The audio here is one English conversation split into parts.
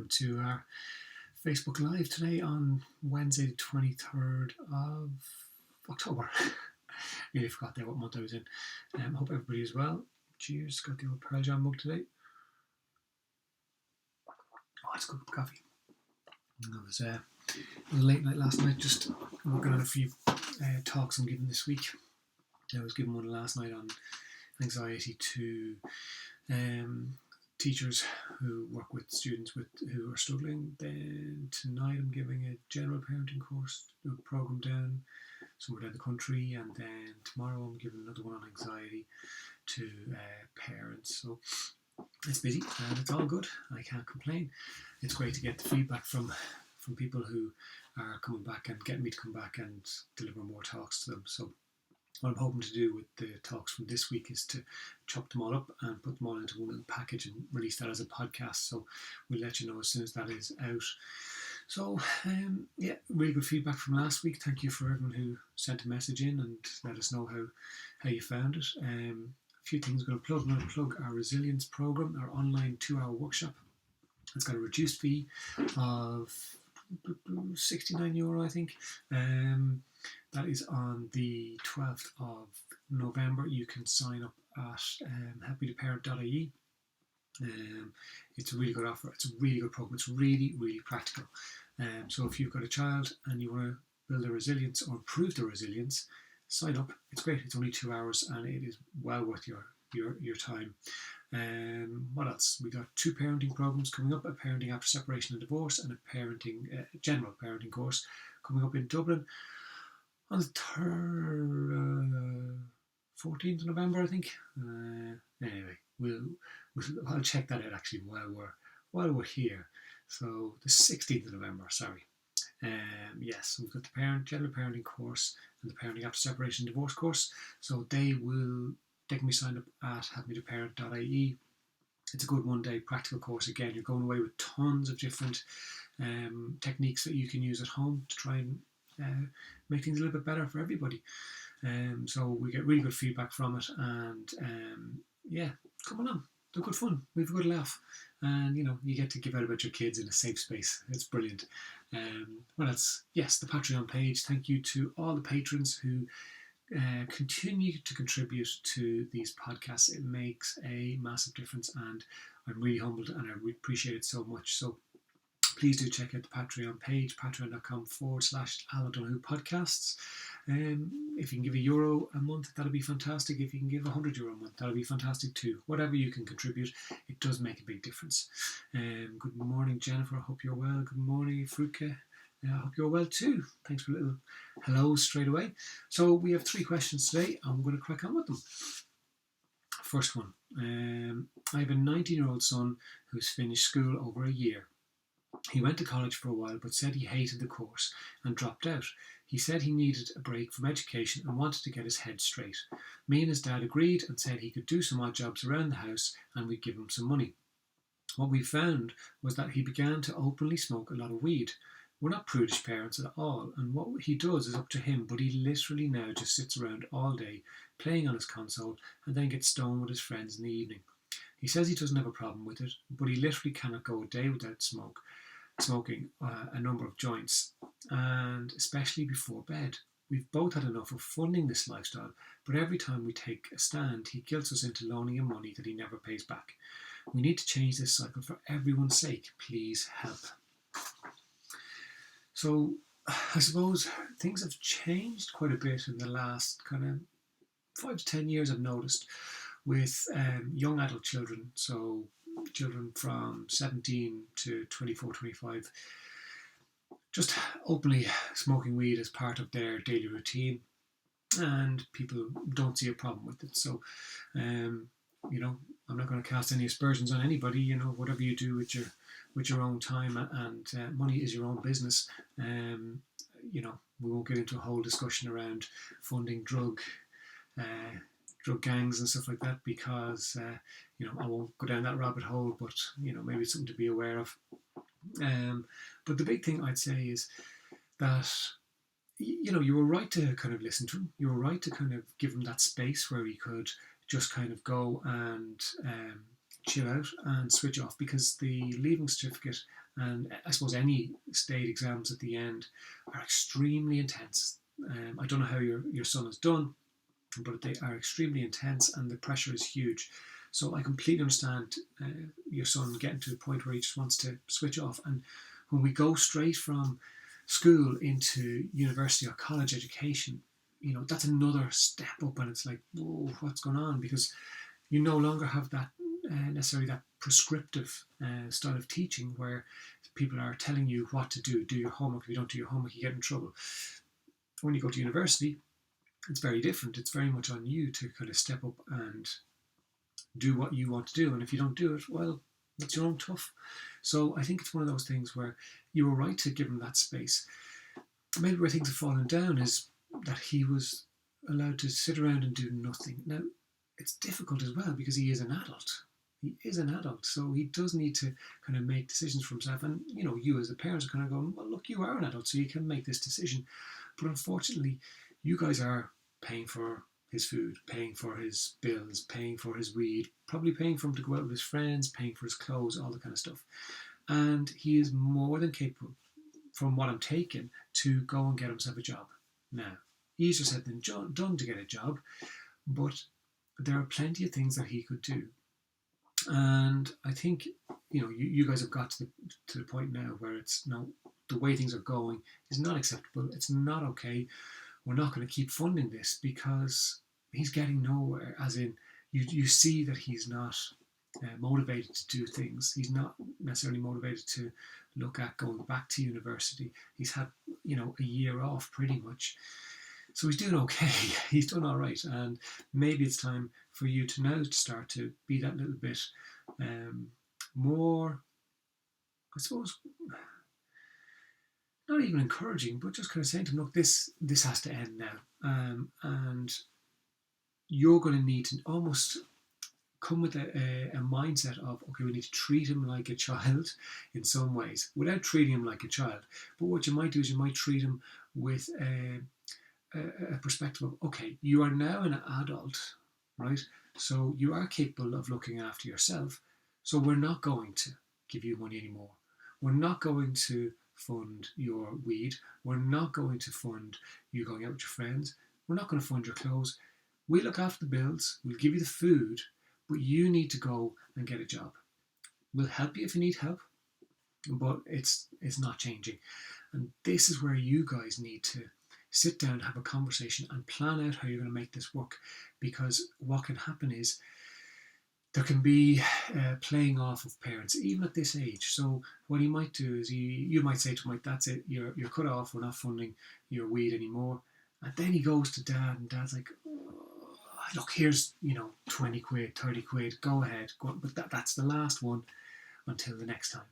welcome to our Facebook Live today on Wednesday the 23rd of October. Nearly forgot there what month I was in. Hope everybody is well. Cheers, got the old Pearl Jam mug today. Oh, it's a good cup of coffee. It was a late night last night, just working on a few talks I'm giving this week. I was giving one last night on anxiety to teachers who work with students who are struggling. Then tonight I'm giving a general parenting course, a program down somewhere down the country, and then tomorrow I'm giving another one on anxiety to parents. So it's busy and it's all good. I can't complain. It's great to get the feedback from people who are coming back and getting me to come back and deliver more talks to them. So what I'm hoping to do with the talks from this week is to chop them all up and put them all into one little package and release that as a podcast. So we'll let you know as soon as that is out. So really good feedback from last week. Thank you for everyone who sent a message in and let us know how you found it. A few things I'm going to plug our resilience program, our online 2-hour workshop. It's got a reduced fee of €69, I think. That is on the 12th of November. You can sign up at happytoparent.ie. It's a really good offer. It's a really good program. It's really, really practical. So if you've got a child and you want to build their resilience or improve their resilience, sign up. It's great. It's only 2 hours and it is well worth your time. What else? We got 2 parenting programs coming up: a parenting after separation and divorce, and a parenting general parenting course coming up in Dublin on the 14th of November, I think. Anyway, I'll check that out actually while we're here. So the 16th of November, sorry. Yes, we've got the general parenting course and the parenting after separation and divorce course. So they can be signed up at happytoparent.ie. It's a good one-day practical course. Again, you're going away with tons of different techniques that you can use at home to try and make things a little bit better for everybody. So we get really good feedback from it, and come along. They're good fun. We have a good laugh, and you get to give out about your kids in a safe space. It's brilliant. What else? Yes, the Patreon page. Thank you to all the patrons who continue to contribute to these podcasts. It makes a massive difference, and I'm really humbled and I appreciate it so much. So please do check out the Patreon page, patreon.com/Alan podcasts. If you can give €1 a month, that'll be fantastic. If you can give €100 a month, that'll be fantastic too. Whatever you can contribute, it does make a big difference. Good morning, Jennifer. I hope you're well. Good morning, Fruke. I hope you're well too. Thanks for a little hello straight away. So we have 3 questions today. I'm going to crack on with them. First one. I have a 19-year-old son who's finished school over a year. He went to college for a while but said he hated the course and dropped out. He said he needed a break from education and wanted to get his head straight. Me and his dad agreed and said he could do some odd jobs around the house and we'd give him some money. What we found was that he began to openly smoke a lot of weed. We're not prudish parents at all, and what he does is up to him, but he literally now just sits around all day playing on his console and then gets stoned with his friends in the evening. He says he doesn't have a problem with it, but he literally cannot go a day without smoking a number of joints, and especially before bed. We've both had enough of funding this lifestyle, but every time we take a stand, he guilts us into loaning him money that he never pays back. We need to change this cycle for everyone's sake. Please help. So I suppose things have changed quite a bit in the last kind of 5 to 10 years, I've noticed, with young adult children. So children from 17 to 24, 25, just openly smoking weed as part of their daily routine, and people don't see a problem with it. So, I'm not going to cast any aspersions on anybody. Whatever you do with your own time, and money is your own business. We won't get into a whole discussion around funding drug gangs and stuff like that, because I won't go down that rabbit hole, but maybe it's something to be aware of. But the big thing I'd say is that you were right to kind of listen to him. You were right to kind of give him that space where he could just kind of go and chill out and switch off, because the leaving certificate and I suppose any state exams at the end are extremely intense. I don't know how your son has done, but they are extremely intense and the pressure is huge. So I completely understand your son getting to a point where he just wants to switch off. And when we go straight from school into university or college education, that's another step up, and it's like, whoa, what's going on? Because you no longer have that necessarily that prescriptive style of teaching where people are telling you what to do. Do your homework. If you don't do your homework, you get in trouble. When you go to university, it's very different. It's very much on you to kind of step up and do what you want to do. And if you don't do it, well, that's your own tough. So I think it's one of those things where you were right to give him that space. Maybe where things have fallen down is that he was allowed to sit around and do nothing. Now, it's difficult as well because he is an adult. He is an adult, so he does need to kind of make decisions for himself. And, you as a parent are kind of going, well, look, you are an adult, so you can make this decision. But unfortunately, you guys are paying for his food, paying for his bills, paying for his weed, probably paying for him to go out with his friends, paying for his clothes, all that kind of stuff. And he is more than capable, from what I'm taking, to go and get himself a job. Now, easier said than done to get a job, but there are plenty of things that he could do. And I think, you guys have got to the point now where it's, no, the way things are going is not acceptable. It's not okay. We're not going to keep funding this because he's getting nowhere. As in, you see that he's not motivated to do things. He's not necessarily motivated to look at going back to university. He's had, a year off pretty much. So he's doing okay. He's doing all right. And maybe it's time for you to now start to be that little bit more, I suppose, not even encouraging, but just kind of saying to him, look, this has to end now. And you're going to need to almost come with a mindset of, okay, we need to treat him like a child in some ways, without treating him like a child. But what you might do is you might treat him with a perspective of, okay, you are now an adult, right? So you are capable of looking after yourself. So we're not going to give you money anymore. We're not going to fund your weed. We're not going to fund you going out with your friends. We're not going to fund your clothes. We look after the bills. We'll give you the food, but you need to go and get a job. We'll help you if you need help, but it's not changing. And this is where you guys need to sit down, have a conversation and plan out how you're going to make this work, because what can happen is there can be playing off of parents, even at this age. So what he might do is you might say to him, that's it, you're cut off, we're not funding your weed anymore. And then he goes to dad, and dad's like, oh, look, here's 20 quid, 30 quid, go ahead, but that's the last one until the next time.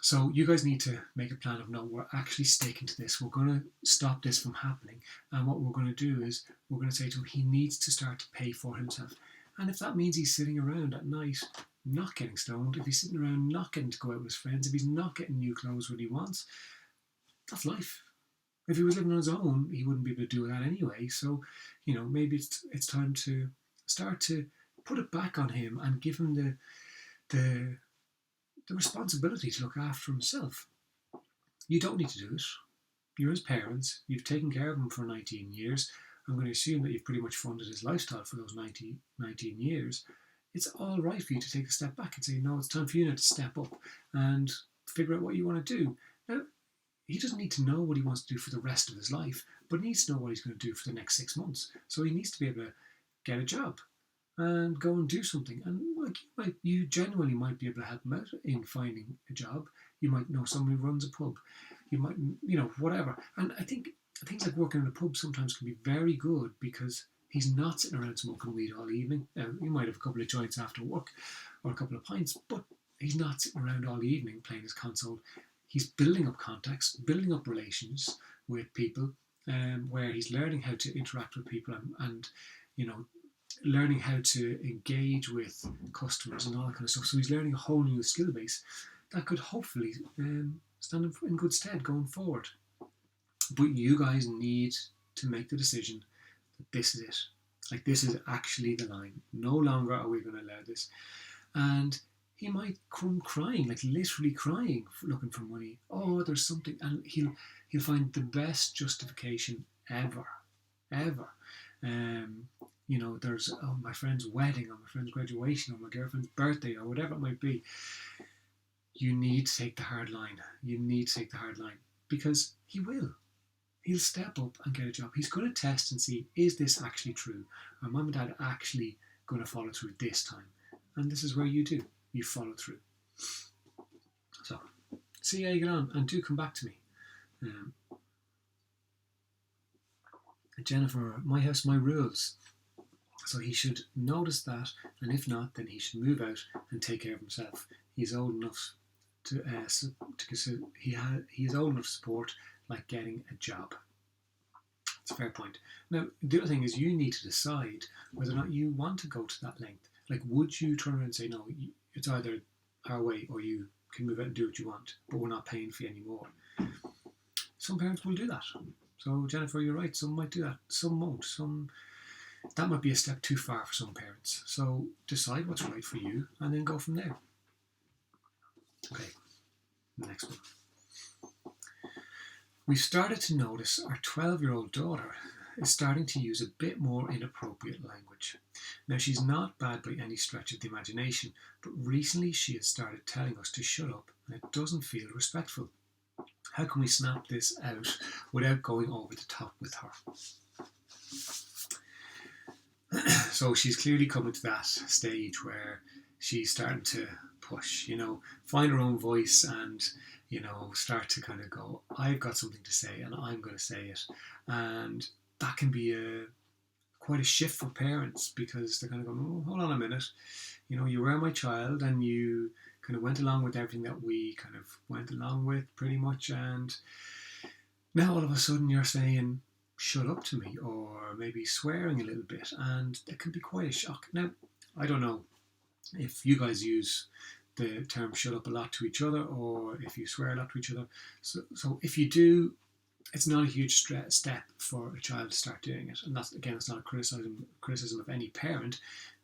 So you guys need to make a plan of, no, we're actually sticking to this. We're going to stop this from happening. And what we're going to do is we're going to say to him, he needs to start to pay for himself. And if that means he's sitting around at night not getting stoned, if he's sitting around not getting to go out with his friends, if he's not getting new clothes when he wants, that's life. If he was living on his own, he wouldn't be able to do that anyway. So, maybe it's time to start to put it back on him and give him the responsibility to look after himself. You don't need to do it. You're his parents. You've taken care of him for 19 years. I'm going to assume that you've pretty much funded his lifestyle for those 19 years. It's all right for you to take a step back and say, no, it's time for you now to step up and figure out what you want to do. Now, he doesn't need to know what he wants to do for the rest of his life, but he needs to know what he's going to do for the next 6 months. So he needs to be able to get a job and go and do something. And you genuinely might be able to help him out in finding a job. You might know somebody who runs a pub. You might, whatever. And I think things like working in a pub sometimes can be very good because he's not sitting around smoking weed all evening. Now, you might have a couple of joints after work or a couple of pints, but he's not sitting around all evening playing his console. He's building up contacts, building up relations with people, where he's learning how to interact with people and learning how to engage with customers and all that kind of stuff. So he's learning a whole new skill base that could hopefully stand him in good stead going forward. But you guys need to make the decision that this is it. Like, this is actually the line. No longer are we going to allow this. And he might come crying, like literally crying, looking for money. Oh, there's something, and he'll find the best justification ever, ever. Um, there's my friend's wedding, or my friend's graduation, or my girlfriend's birthday, or whatever it might be. You need to take the hard line. You need to take the hard line, because he will. He'll step up and get a job. He's going to test and see, is this actually true? Are mum and dad actually going to follow through this time? And this is where you do. You follow through. So, see how you get on, and do come back to me. Jennifer, my house, my rules. So he should notice that, and if not, then he should move out and take care of himself. He's old enough to he's old enough to support, like getting a job. It's a fair point. Now, the other thing is, you need to decide whether or not you want to go to that length. Like, would you turn around and say, no, it's either our way, or you can move out and do what you want, but we're not paying for you anymore? Some parents will do that. So, Jennifer, you're right. Some might do that. Some won't. That might be a step too far for some parents. So, decide what's right for you, and then go from there. Okay, next one. We've started to notice our 12-year-old daughter is starting to use a bit more inappropriate language. Now, she's not bad by any stretch of the imagination, but recently she has started telling us to shut up, and it doesn't feel respectful. How can we snap this out without going over the top with her? So she's clearly coming to that stage where she's starting to push, find her own voice, and start to kind of go, I've got something to say and I'm going to say it. And that can be quite a shift for parents, because they're kind of going, oh, hold on a minute, you were my child and you kind of went along with everything that we kind of went along with pretty much, and now all of a sudden you're saying, shut up to me, or maybe swearing a little bit, and it can be quite a shock. Now, I don't know if you guys use the term shut up a lot to each other, or if you swear a lot to each other. So if you do, it's not a huge step for a child to start doing it. And that's, again, it's not a criticism of any parent.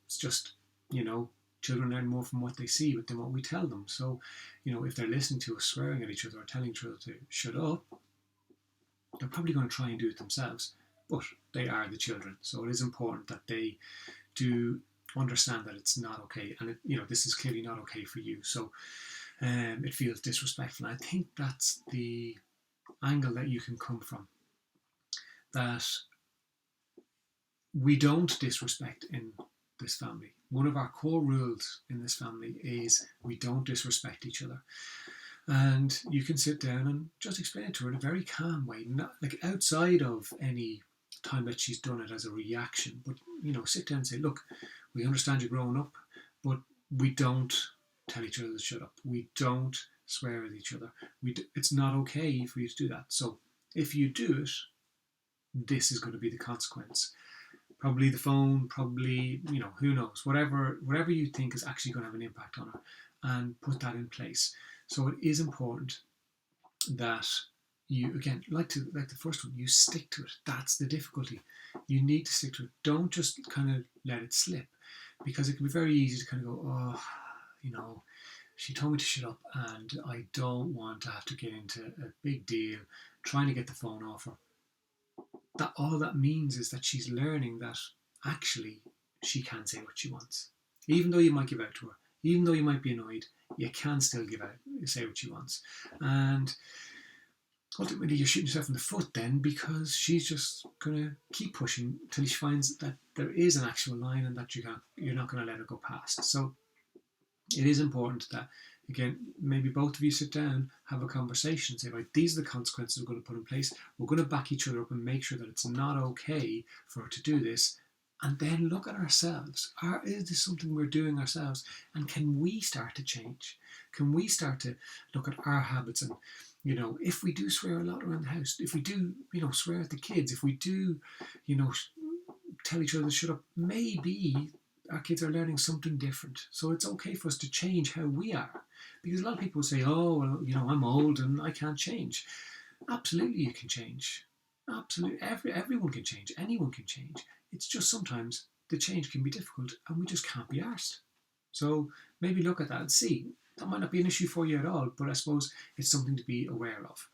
It's just, children learn more from what they see than what we tell them. So, if they're listening to us swearing at each other or telling each other to shut up, they're probably going to try and do it themselves. But they are the children. So it is important that they do understand that it's not okay, and this is clearly not okay for you. So it feels disrespectful. And I think that's the angle that you can come from, that we don't disrespect in this family. One of our core rules in this family is we don't disrespect each other. And you can sit down and just explain it to her in a very calm way, not like outside of any time that she's done it as a reaction, but sit down and say, look, we understand you're growing up, but we don't tell each other to shut up. We don't swear at each other. It's not okay for you to do that. So if you do it, this is going to be the consequence. Probably the phone, probably, who knows, whatever you think is actually going to have an impact on her, and put that in place. So it is important that you, again, like the first one, you stick to it. That's the difficulty. You need to stick to it. Don't just kind of let it slip, because it can be very easy to kind of go, oh, she told me to shut up, and I don't want to have to get into a big deal trying to get the phone off her. That all that means is that she's learning that actually she can say what she wants. Even though you might give out to her, even though you might be annoyed, you can still say what she wants. And ultimately you're shooting yourself in the foot then, because she's just going to keep pushing until she finds that there is an actual line and that you're not going to let her go past. So it is important that, again, maybe both of you sit down, have a conversation, say, right, these are the consequences we're going to put in place. We're going to back each other up and make sure that it's not okay for her to do this. And then look at ourselves. Is this something we're doing ourselves? And can we start to change? Can we start to look at our habits? And, if we do swear a lot around the house, if we do, swear at the kids, if we do, tell each other to shut up, maybe our kids are learning something different. So it's okay for us to change how we are. Because a lot of people say, oh, well, I'm old and I can't change. Absolutely you can change. Absolutely. Everyone can change. Anyone can change. It's just sometimes the change can be difficult and we just can't be arsed. So maybe look at that and see. That might not be an issue for you at all, but I suppose it's something to be aware of.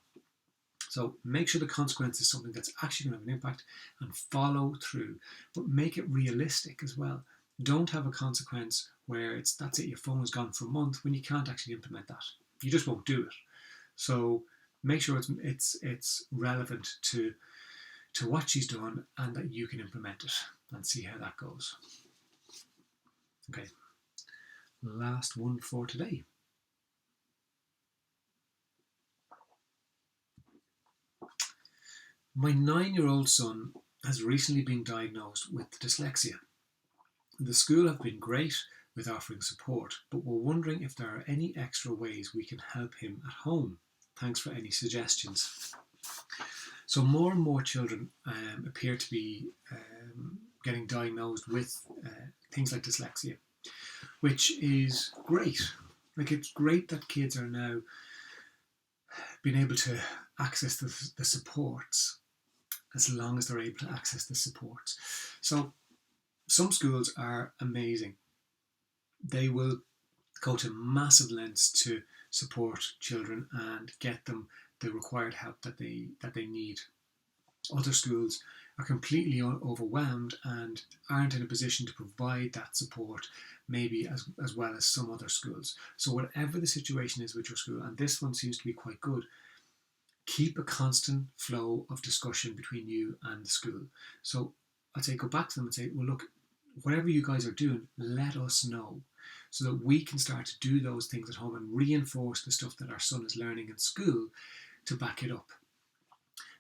So make sure the consequence is something that's actually going to have an impact and follow through, but make it realistic as well. Don't have a consequence where that's it, your phone is gone for a month when you can't actually implement that. You just won't do it. So make sure it's relevant to what she's done and that you can implement it and see how that goes. Okay, last one for today. My 9-year-old son has recently been diagnosed with dyslexia. The school have been great with offering support, but we're wondering if there are any extra ways we can help him at home. Thanks for any suggestions. So more and more children appear to be getting diagnosed with things like dyslexia, which is great. Like, it's great that kids are now being able to access the supports, as long as they're able to access the supports. So some schools are amazing. They will go to massive lengths to support children and get them the required help that they need. Other schools are completely overwhelmed and aren't in a position to provide that support, maybe as well as some other schools. So whatever the situation is with your school, and this one seems to be quite good, keep a constant flow of discussion between you and the school. So I'd say go back to them and say, well, look, whatever you guys are doing, let us know, so that we can start to do those things at home and reinforce the stuff that our son is learning in school to back it up.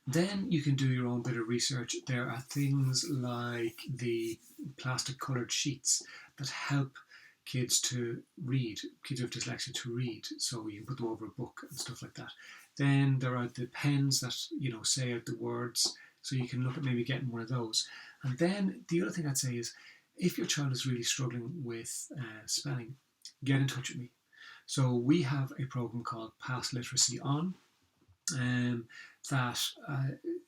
Then you can do your own bit of research. There are things like the plastic coloured sheets that help kids to read, kids with dyslexia to read, so you can put them over a book and stuff like that. Then there are the pens that, say out the words, so you can look at maybe getting one of those. And then the other thing I'd say is, if your child is really struggling with spelling, get in touch with me. So we have a program called Pass Literacy On, that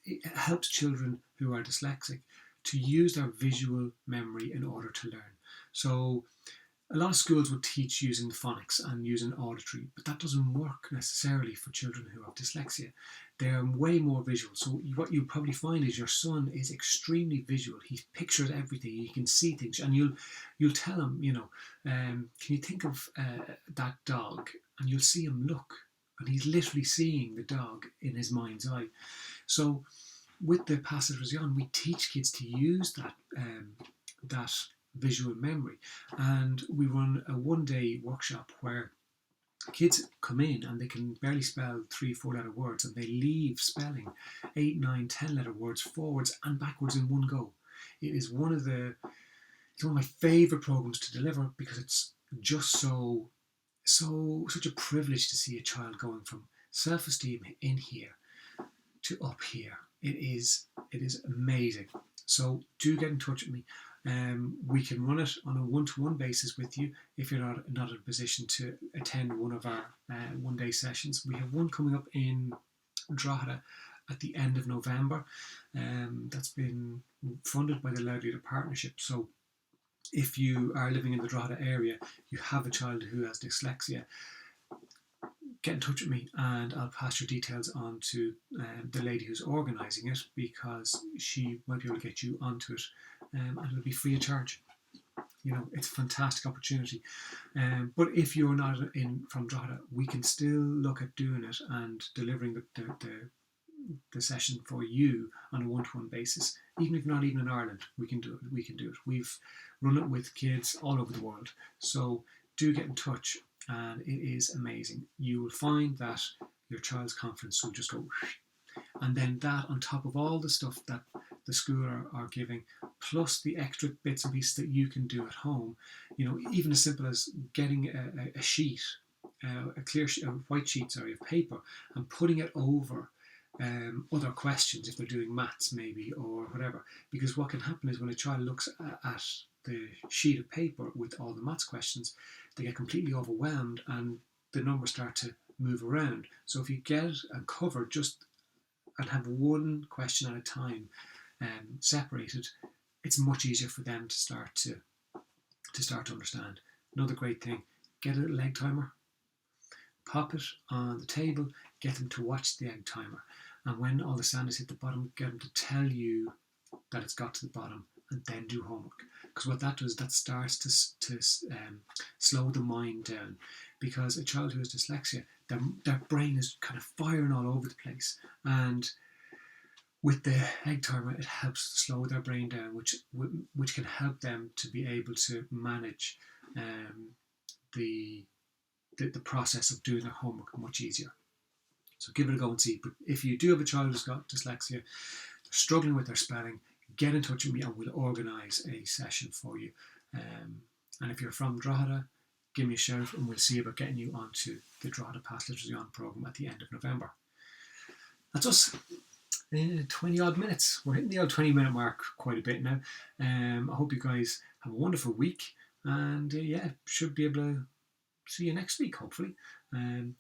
it helps children who are dyslexic to use their visual memory in order to learn. So a lot of schools would teach using the phonics and using auditory, but that doesn't work necessarily for children who have dyslexia. They're way more visual. So what you'll probably find is your son is extremely visual. He pictures everything. He can see things, and you'll tell him, can you think of that dog? And you'll see him look, and he's literally seeing the dog in his mind's eye. So with the Pass Literacy On, we teach kids to use that visual memory, and we run a 1-day workshop where kids come in and they can barely spell 3-4 letter words, and they leave spelling 8, 9, 10 letter words forwards and backwards in one go. It is one of my favourite programs to deliver, because it's just such a privilege to see a child going from self-esteem in here to up here. It is amazing. So do get in touch with me. We can run it on a 1-to-1 basis with you if you're not in a position to attend one of our 1-day sessions. We have one coming up in Drogheda at the end of November. That's been funded by the Loud Leader Partnership. So if you are living in the Drogheda area, you have a child who has dyslexia, get in touch with me and I'll pass your details on to the lady who's organising it, because she might be able to get you onto it, and it'll be free of charge. It's a fantastic opportunity. But if you're not from Drogheda, we can still look at doing it and delivering the session for you on a 1-to-1 basis. Even if you're not even in Ireland, we can do it. We've run it with kids all over the world. So do get in touch, and it is amazing. You will find that your child's confidence will just go, and then that on top of all the stuff that the school are giving, plus the extra bits and pieces that you can do at home, even as simple as getting a sheet, a white sheet of paper, and putting it over other questions if they're doing maths maybe or whatever. Because what can happen is when a child looks at the sheet of paper with all the maths questions, they get completely overwhelmed and the numbers start to move around. So if you get it covered and have one question at a time separated, it's much easier for them to start to understand. Another great thing, get a little egg timer, pop it on the table, get them to watch the egg timer. And when all the sand is hit the bottom, get them to tell you that it's got to the bottom and then do homework. Because what that does, that starts to slow the mind down. Because a child who has dyslexia, their brain is kind of firing all over the place. And with the egg timer, it helps slow their brain down, which can help them to be able to manage the process of doing their homework much easier. So give it a go and see. But if you do have a child who's got dyslexia, they're struggling with their spelling, get in touch with me and we'll organise a session for you. And if you're from Drogheda, give me a shout and we'll see about getting you onto the Drogheda Past Literacy On programme at the end of November. That's us. 20 odd minutes. We're hitting the old 20-minute mark quite a bit now. I hope you guys have a wonderful week and should be able to see you next week, hopefully.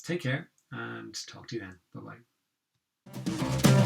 Take care and talk to you then. Bye-bye.